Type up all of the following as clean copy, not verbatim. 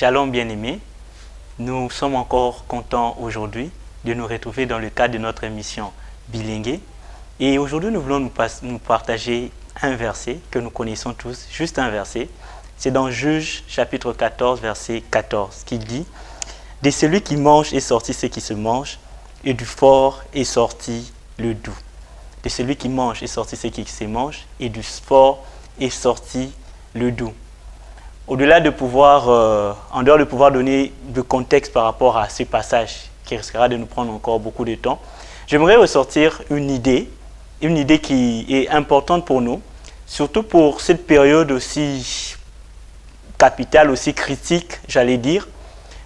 Shalom bien-aimés, nous sommes encore contents aujourd'hui de nous retrouver dans le cadre de notre émission Bilingue. Et aujourd'hui, nous voulons nous partager un verset que nous connaissons tous, juste un verset. C'est dans Juge chapitre 14, verset 14, qui dit « De celui qui mange est sorti ce qui se mange, et du fort est sorti le doux. » De celui qui mange est sorti ce qui se mange, et du fort est sorti le doux. Au-delà de pouvoir, en dehors de pouvoir donner du contexte par rapport à ce passage qui risquera de nous prendre encore beaucoup de temps, j'aimerais ressortir une idée qui est importante pour nous, surtout pour cette période aussi capitale, aussi critique, j'allais dire,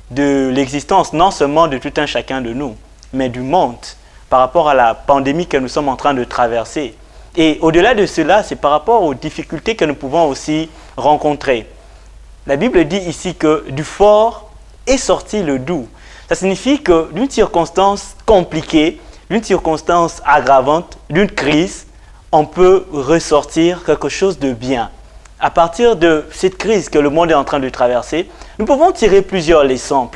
de l'existence non seulement de tout un chacun de nous, mais du monde par rapport à la pandémie que nous sommes en train de traverser. Et au-delà de cela, c'est par rapport aux difficultés que nous pouvons aussi rencontrer. La Bible dit ici que du fort est sorti le doux. Ça signifie que d'une circonstance compliquée, d'une circonstance aggravante, d'une crise, on peut ressortir quelque chose de bien. À partir de cette crise que le monde est en train de traverser, nous pouvons tirer plusieurs leçons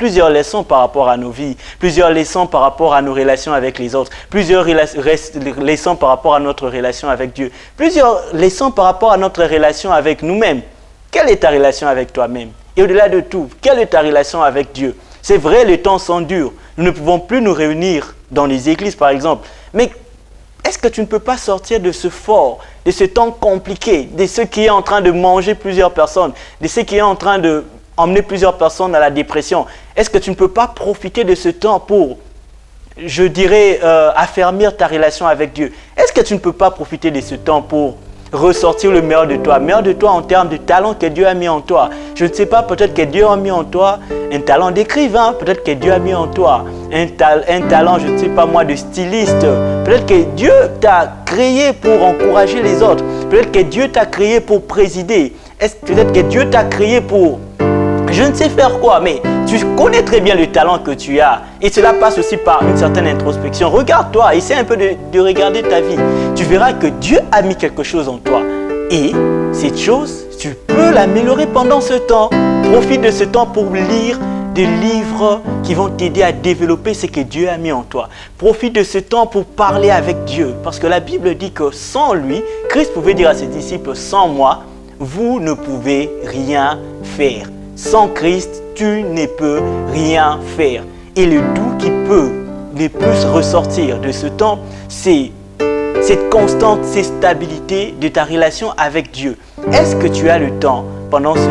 par rapport à nos vies, plusieurs leçons par rapport à nos relations avec les autres, plusieurs leçons par rapport à notre relation avec Dieu, plusieurs leçons par rapport à notre relation avec nous-mêmes. Quelle est ta relation avec toi-même? Et au-delà de tout, quelle est ta relation avec Dieu? C'est vrai, les temps sont durs. Nous ne pouvons plus nous réunir dans les églises, par exemple. Mais est-ce que tu ne peux pas sortir de ce fort, de ce temps compliqué, de ce qui est en train de manger plusieurs personnes, de ce qui est en train d'emmener plusieurs personnes à la dépression? Est-ce que tu ne peux pas profiter de ce temps pour, je dirais, affermir ta relation avec Dieu? Est-ce que tu ne peux pas profiter de ce temps pour ressortir le meilleur de toi en termes de talent que Dieu a mis en toi? Je ne sais pas, peut-être que Dieu a mis en toi un talent d'écrivain, peut-être que Dieu a mis en toi un talent, je ne sais pas moi, de styliste, peut-être que Dieu t'a créé pour encourager les autres, peut-être que Dieu t'a créé pour présider, peut-être que Dieu t'a créé pour je ne sais faire quoi, mais tu connais très bien le talent que tu as. Et cela passe aussi par une certaine introspection. Regarde-toi, essaie un peu de regarder ta vie. Tu verras que Dieu a mis quelque chose en toi. Et cette chose, tu peux l'améliorer pendant ce temps. Profite de ce temps pour lire des livres qui vont t'aider à développer ce que Dieu a mis en toi. Profite de ce temps pour parler avec Dieu. Parce que la Bible dit que sans lui, Christ pouvait dire à ses disciples, sans moi, vous ne pouvez rien faire. Sans Christ, tu ne peux rien faire. Et le doux qui peut le plus ressortir de ce temps, c'est cette constante stabilité de ta relation avec Dieu. Est-ce que tu as le temps, pendant ce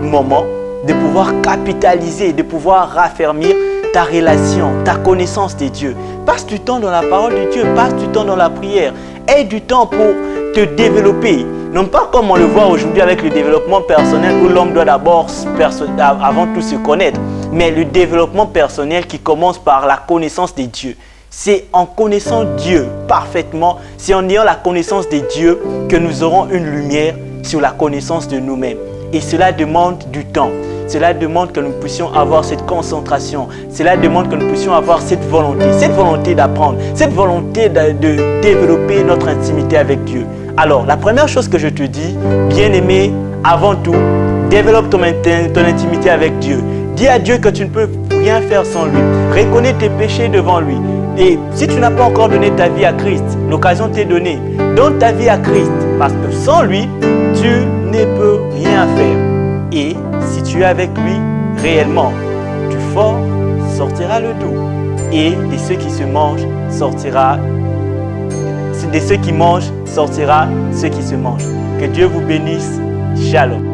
moment, de pouvoir capitaliser, de pouvoir raffermir ta relation, ta connaissance de Dieu? Passe du temps dans la parole de Dieu, passe du temps dans la prière. Aie du temps pour te développer. Non pas comme on le voit aujourd'hui avec le développement personnel où l'homme doit d'abord, avant tout, se connaître, mais le développement personnel qui commence par la connaissance de Dieu. C'est en connaissant Dieu parfaitement, c'est en ayant la connaissance de Dieu que nous aurons une lumière sur la connaissance de nous-mêmes. Et cela demande du temps. Cela demande que nous puissions avoir cette concentration. Cela demande que nous puissions avoir cette volonté d'apprendre, cette volonté de développer notre intimité avec Dieu. Alors, la première chose que je te dis, bien-aimé, avant tout, développe ton intimité avec Dieu. Dis à Dieu que tu ne peux rien faire sans lui. Reconnais tes péchés devant lui. Et si tu n'as pas encore donné ta vie à Christ, l'occasion t'est donnée. Donne ta vie à Christ, parce que sans lui, tu ne peux rien faire. Et si tu es avec lui, réellement, du fort sortira le doux. Et de ceux qui se mangent sortira de ceux qui mangent sortira ceux qui se mangent. Que Dieu vous bénisse. Shalom.